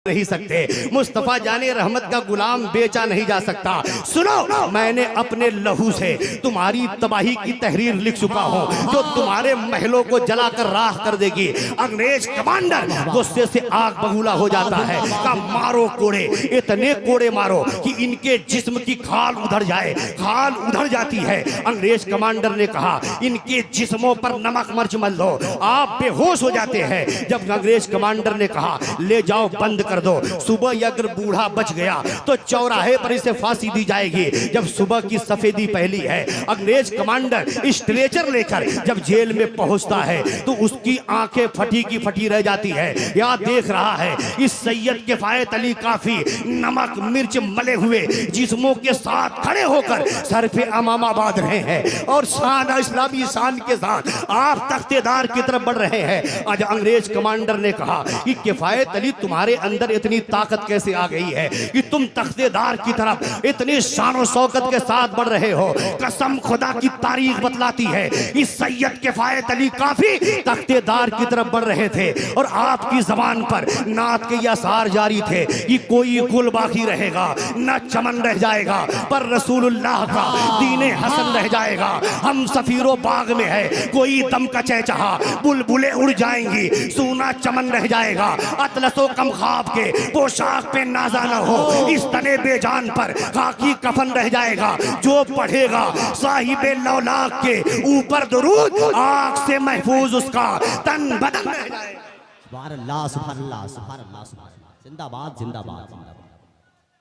नहीं सकते, मुस्तफा जाने रहमत का गुलाम बेचा नहीं जा सकता। सुनो, मैंने अपने लहू से तुम्हारी तबाही की तहरीर लिख चुका हूं, जो तुम्हारे महलों को जलाकर राख कर देगी। अंग्रेज कमांडर गुस्से से आग बबूला हो जाता है, का मारो कोड़े, इतने कोड़े मारो कि इनके जिस्म की खाल उधर जाए। खाल उधर जाती है। अंग्रेज कमांडर ने कहा, इनके जिस्मों पर नमक मिर्च मल दो, आप बेहोश हो जाते हैं। जब अंग्रेज कमांडर ने कहा, ले जाओ बंद कर दो, सुबह अगर बूढ़ा बच गया तो चौराहे पर इसे फांसी दी जाएगी। जब सुबह की सफेदी पहली है, अंग्रेज कमांडर स्ट्रेचर लेकर जब जेल में पहुंचता है तो उसकी आंखें फटी की फटी रह जाती है। या देख रहा है इस सैयद किफायत अली काफी नमक मिर्च मले हुए जिस्मों के साथ खड़े होकर सर पे अमामा बांध रहे हैं और शान इस्लामी शान के साथ आप तख्तेदार की तरफ बढ़ रहे हैं। आज अंग्रेज कमांडर ने कहा कि किफायत अली, तुम्हारे अंदर इतनी ताकत कैसे आ गई है कि तुम तख्तेदार की तरफ इतनी शान शौकत के साथ बढ़ रहे हो। कसम खुदा की तारीख बतलाती है इस सैयद किफायत अली काफी तख्तेदार की तरफ बढ़ रहे थे और आपकी जबान पर नात के आसार जारी थे कि कोई गुल बाकी रहेगा न चमन रह जाएगा, पर रसूलुल्लाह का दीने हसन रह जाएगा। हम सफीरो बाग में है, कोई दम का चहचहा, बुलबुलें उड़ जाएंगी, सूना चमन रह जाएगा। अतलसो कम ख्वाब के पोशाक पे नाजा न हो, इस तने बेजान पर खाकी कफन रह जाएगा। जो पढ़ेगा साहिबे लौलाक के ऊपर दुरूद, आग से महफूज उसका तन बदन रह जाएगा। सुभान अल्लाह, सुभान अल्लाह, सुभान अल्लाह, सुभान अल्लाह। जिंदाबाद जिंदाबाद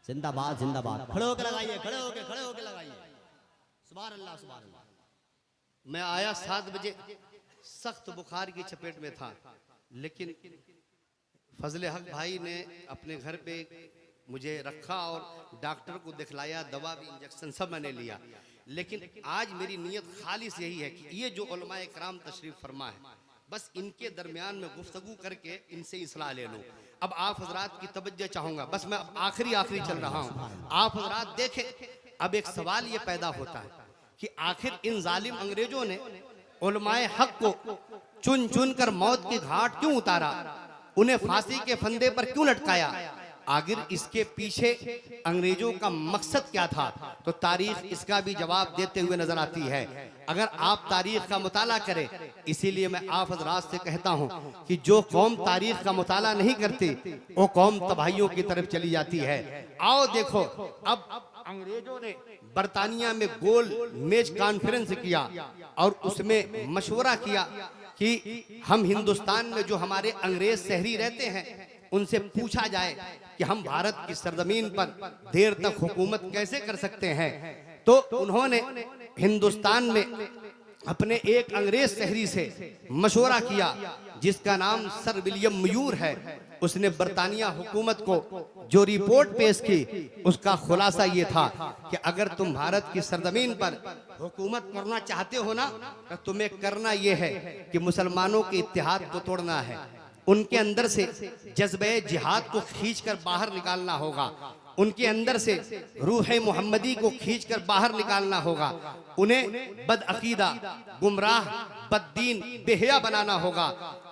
जिंदाबाद जिंदाबाद। खड़े होकर लगाइए, खड़े होकर लगाइए। सुभान अल्लाह, सुभान अल्लाह। मैं आया 7 बजे, सख्त बुखार की चपेट में था, लेकिन फजले हक भाई ने अपने घर पे मुझे रखा और डॉक्टर को दिखलाया, दवा भी इंजेक्शन सब मैंने लिया। लेकिन आज मेरी नीयत खालिस यही है कि ये जो उलमाए कराम तशरीफ फरमा है, बस इनके दरमियान में गुफ्तगू करके इनसे इस्लाह ले लूँ। अब आप हजरात की तवज्जो चाहूँगा, बस मैं अब आखिरी चल रहा हूँ। आप हजरात देखें, अब एक सवाल ये पैदा होता है कि आखिर इन जालिम अंग्रेजों ने उलमाए हक को चुन चुन कर मौत की घाट क्यों उतारा, उन्हें फांसी के फंदे पर क्यों लटकाया, आखिर इसके पीछे अंग्रेजों का मकसद क्या था? तो तारीख इसका भी जवाब देते हुए नजर आती है। अगर आप तारीख का मुताला करें, इसीलिए मैं आप हजरात से कहता हूं कि जो कौम तारीख का मुताला नहीं करती वो कौम तबाहियों की तरफ चली जाती है। आओ देखो, अब अंग्रेजों ने बरतानिया में गोल मेज कॉन्फ्रेंस किया और उसमें मशवरा किया कि हम हिंदुस्तान में जो हमारे अंग्रेज शहरी रहते हैं उनसे पूछा जाए कि हम भारत की सरजमीन पर देर तक हुकूमत कैसे कर सकते हैं। तो उन्होंने हिंदुस्तान में अपने एक अंग्रेज शहरी से मशवरा किया जिसका नाम सर विलियम मयूर है। उसने बरतानिया हुकूमत को जो रिपोर्ट पेश की उसका खुलासा ये था कि अगर तुम भारत की सरजमीन पर हुकूमत करना चाहते हो ना, तो तुम्हें करना यह है कि मुसलमानों के इत्तेहाद को तोड़ना है, उनके अंदर से जज्बे जिहाद को खींचकर बाहर निकालना होगा, उनके अंदर से रूह मोहम्मदी को खींचकर बाहर निकालना होगा, उन्हें बदअकीदा, गुमराह, बददीन, बेहया बनाना होगा,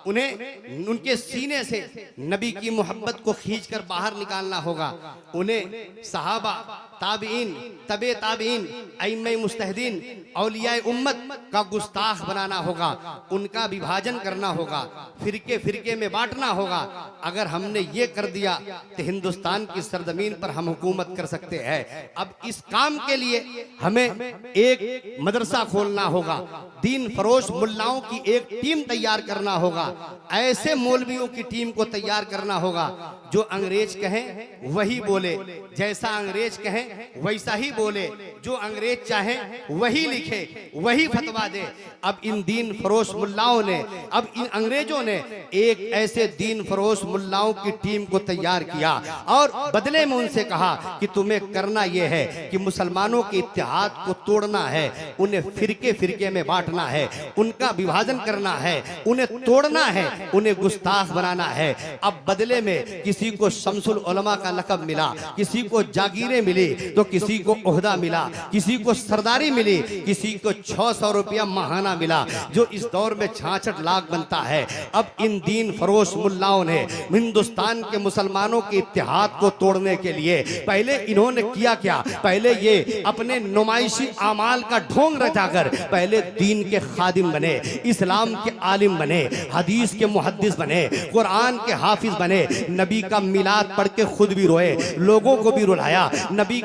उन्हें उनके सीने से नबी की मोहब्बत को खींचकर बाहर निकालना होगा, उन्हें सहाबा, ताबीन, तबे ताबीन, अइम्मे मुस्तहदीन, औलियाए उम्मत का गुस्ताख बनाना होगा, उनका विभाजन करना होगा, फिरके फिरके में बांटना होगा। अगर हमने ये कर दिया तो हिंदुस्तान की सरजमीन पर हम हुकूमत कर सकते हैं। अब इस काम के लिए हमें एक मदरसा खोलना होगा, दीन फरोश मुल्लाओं की एक टीम तैयार करना होगा, ऐसे मौलवियों की टीम को तैयार करना होगा जो अंग्रेज कहें वही बोले, जैसा अंग्रेज कहें वैसा ही बोले, जो अंग्रेज चाहें वही लिखे, वही फतवा दे। अब इन दीन फरोश मुल्लाओं ने, अब इन अंग्रेजों ने एक ऐसे दीन फरोश मुल्लाओं की टीम को तैयार किया और बदले में उनसे कहा कि तुम्हें करना यह है कि मुसलमानों के इत्तेहाद को तोड़ना है, उन्हें फिरके फिरके में बांटना है, उनका विभाजन करना है, उन्हें तोड़ना है, उन्हें गुस्ताख बनाना है। अब बदले में किसी किसी को शमसुल उलमा का लक़ब मिला, किसी को जागीरें मिली, तो किसी को ओहदा मिला, किसी को सरदारी मिली, किसी को 600 रुपया माहाना मिला, जो इस दौर में 66 लाख बनता है। अब इन दीन फरोश मुल्लाओं ने हिंदुस्तान के मुसलमानों के इत्तेहाद को तोड़ने के लिए पहले इन्होंने किया क्या, पहले ये अपने नुमाइशी आमाल का ढोंग रचाकर पहले दीन के खादिम बने, इस्लाम के आलिम बने, हदीस के मुहद्दिस बने, कुरान के हाफिज बने, नबी का मिलाद पढ़ के खुद भी रोए, लोगों को भी रुलाया, नबी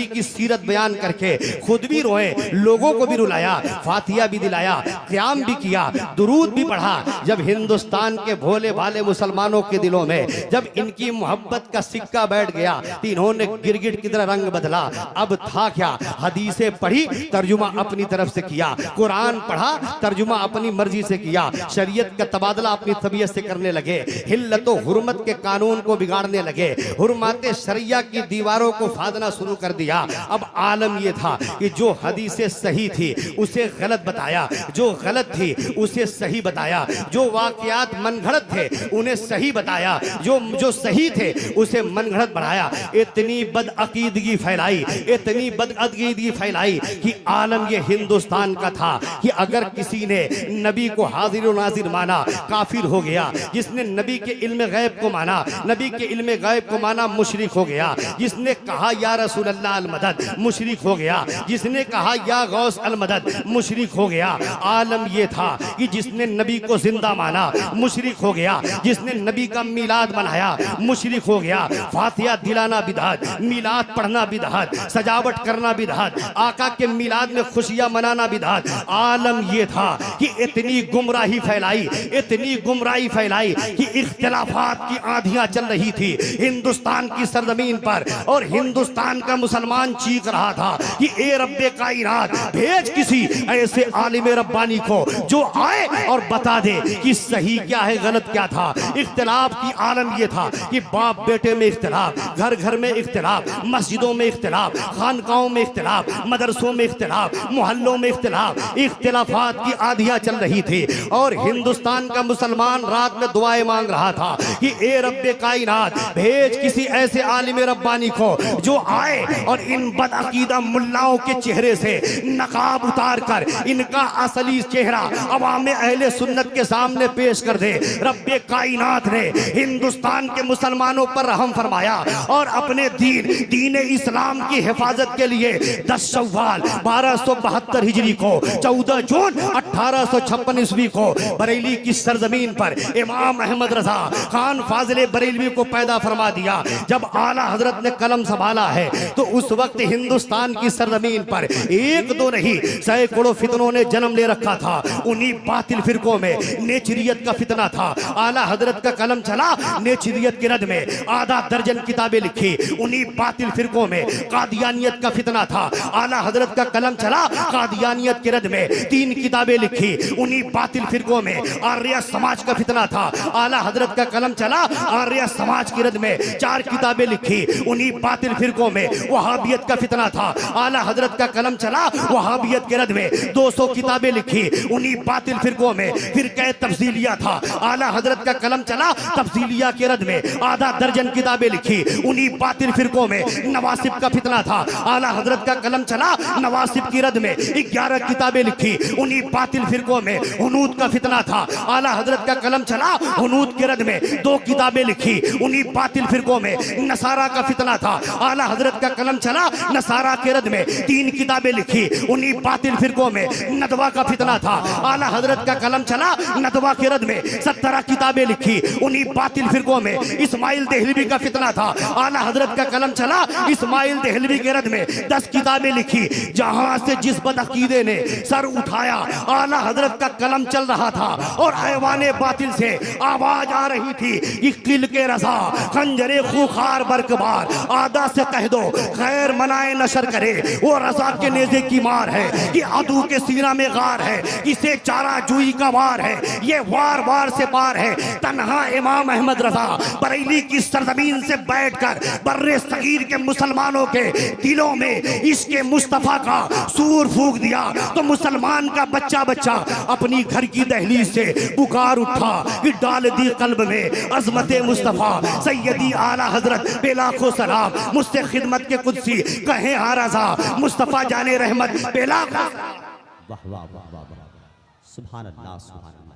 की सीरत बयान करके खुद भी रोए, लोगों को भी रुलाया, फातिहा भी दिलाया, क़याम भी किया, दुरूद भी पढ़ा। जब हिंदुस्तान के भोले भाले मुसलमानों के दिलों में जब इनकी मोहब्बत का सिक्का बैठ गया तो इन्होंने गिरगिट की तरह रंग बदला। अब था क्या, हदीसें पढ़ी, तर्जुमा अपनी तरफ से किया, कुरान पढ़ा, तर्जुमा अपनी मर्जी से किया, शरीयत का तबादला अपनी तबीयत से करने लगे, हिल्लत व हुर्मत के कानून को बिगाड़ने लगे, हुर्मत शरिया की दीवारों को फादना शुरू कर दिया। अब आलम यह था कि जो हदीसें सही थी उसे गलत बताया, जो गलत थी उसे सही बताया, जो वाकयात मनगढ़ंत थे उन्हें सही बताया, जो सही थे उसे मनगढ़ंत बढ़ाया। इतनी बदअकीदगी फैलाई, इतनी बदअकीदगी फैलाई कि आलम ये हिंदुस्तान का था कि अगर किसी ने नबी को हाजिर व नाजिर माना काफिर हो गया, जिसने नबी के इल्म गैब को माना, नबी के इल्म गैब को माना मुशरिक हो गया, जिसने कहा या रसूल अल्लाह अल मदद मुशरिक हो गया, जिसने कहा या गौस अल मदद मुशरिक हो गया। आलम यह था कि जिसने नबी को जिंदा माना मुशरिक हो गया, जिसने नबी का मिलाद मनाया मुशरिक हो गया। फातिहा दिलाना बिदअत, मिलाद पढ़ना बिदअत, सजावट करना बिदअत, आका के मिलाद में खुशियां मनाना बिदअत। आलम यह था कि इतनी गुमराही फैलाई, इतनी गुमराही फैलाई कि इख्तिलाफात की आंधियां चल रही थी हिंदुस्तान की सरजमीन पर, और हिंदुस्तान का मुसलमान चीख रहा था कि ए रब्बे कायनात, भेज किसी ऐसे आलिम रब्बानी को जो आए और बता दे कि सही क्या है, गलत क्या था। इख्तिलाफ की आलम यह था कि बाप बेटे में इख्तिलाफ, घर घर में इख्तिलाफ, मस्जिदों में इख्तिलाफ, खानकाहों में इख्तिलाफ, मदरसों में इख्तिलाफ, मोहल्लों में इख्तिलाफ, इख्तिलाफात की आंधियां चल रही थी। और हिंदुस्तान का मुसलमान रात में दुआएं मांग रहा था कि ए रब्बे कायनात, भेज किसी ऐसे आलिम रब्बानी को जो आए और इन बदअकीदा मुल्लाओं के चेहरे से नकाब उतार कर इनका असली चेहरा अवाम अहले सुन्नत के सामने पेश कर दे। रब्बे कायनात ने हिंदुस्तान के मुसलमानों पर रहम फरमाया और अपने दीन इस्लाम की हिफाजत के लिए 10 शव्वाल 1272 हिजरी को 14 जून 1856 ईस्वी को बरेली की सरजमीन पर इमाम अहमद रजा खान फाजिल बरेलवी को पैदा फरमा दिया। जब आला हजरत ने कलम संभाला है तो उस वक्त हिंदुस्तान की सरजमीन पर एक दो नहीं सैकड़ों फितनों ने जन्म ले रखा था। उन्हीं बातिल फिरकों में नेचरियत का फितना था। आला हजरत का कलम चला, नेचरियत के रद में आधा दर्जन किताबें लिखी। उन्हीं बातिल फिरकों में कादियानियत का फितना था। आला हजरत का कलम चला, कादियानियत के रद में 3 किताबें लिखी। उन्हीं बातिल फिरकों में आर्य समाज का फितना था। आला हजरत का कलम चला, आर्य समाज की रद में 4 किताबें लिखी। उन्हीं बातिल फिरकों में वहाबियत का फितना था। आला हजरत का कलम चला, वहाबियत के रद में 200 किताबें लिखी। उन्हीं बातिल फिरकों में फिरक़े तफसीलिया था। आला हजरत का कलम चला, तफसीलिया के रद में आधा दर्जन किताबें लिखी। उन्हीं बातिल फिरकों में नवासिब का फितना था। आला हजरत का कलम चला, नवासिब की रद में 11 किताबें लिखी। उन्हीं बातिल फिरकों में हुनूद का फितना था। आला हजरत का कलम चला, हुनूद के रद में 2 किताबें लिखी। उन्हीं बातिल फिरकों में नसारा का फितना था। आला हजरत का कलम चला, नसारा के रद में 3 किताबें लिखी। उन्हीं बातिल फिरकों में नदवा का फितना था। आला हजरत का कलम चला, नदवा के रद में 17 किताबें लिखी। उन्हीं बातिल फिरकों में इस्माइल देहलवी का फितना था। आला हजरत का कलम चला, इस्माइल देहलवी के रद में 10 किताबें लिखी। जहां से जिस बदअकीदे ने सर उठाया, आला हजरत का कलम चल रहा था और ऐवाने बातिल से आवाज आ रही थी कि किल के रजा खंजरे खूखार बरकबार, आदा से कह दो खैर मनाए नशर करे। वो रजा के नेज़े की मार है कि अदू के सीना में गार है, इसे चारा जुई का वार है, ये वार वार से पार है। तन्हा इमाम अहमद रजा बरेली की सरजमीन से बैठकर बर्रे सगीर के मुसलमानों के दिलों में इसके मुस्तफा का सूर फूंक दिया तो मुसलमान का बच्चा बच्चा अपनी घर की दहलीज से पुकार उठा कि डाल दी कल्ब में अजमत मुस्तफा मुस्तफ़ा सैयदी आला हजरत बेलाखो सलाम मुझसे खिदमत के कुदसी कहें हाँ रज़ा मुस्तफ़ा जाने रहमत बेलाखो। वाह वाह वाह वाह वाह, सुभान अल्लाह सुभान अल्लाह।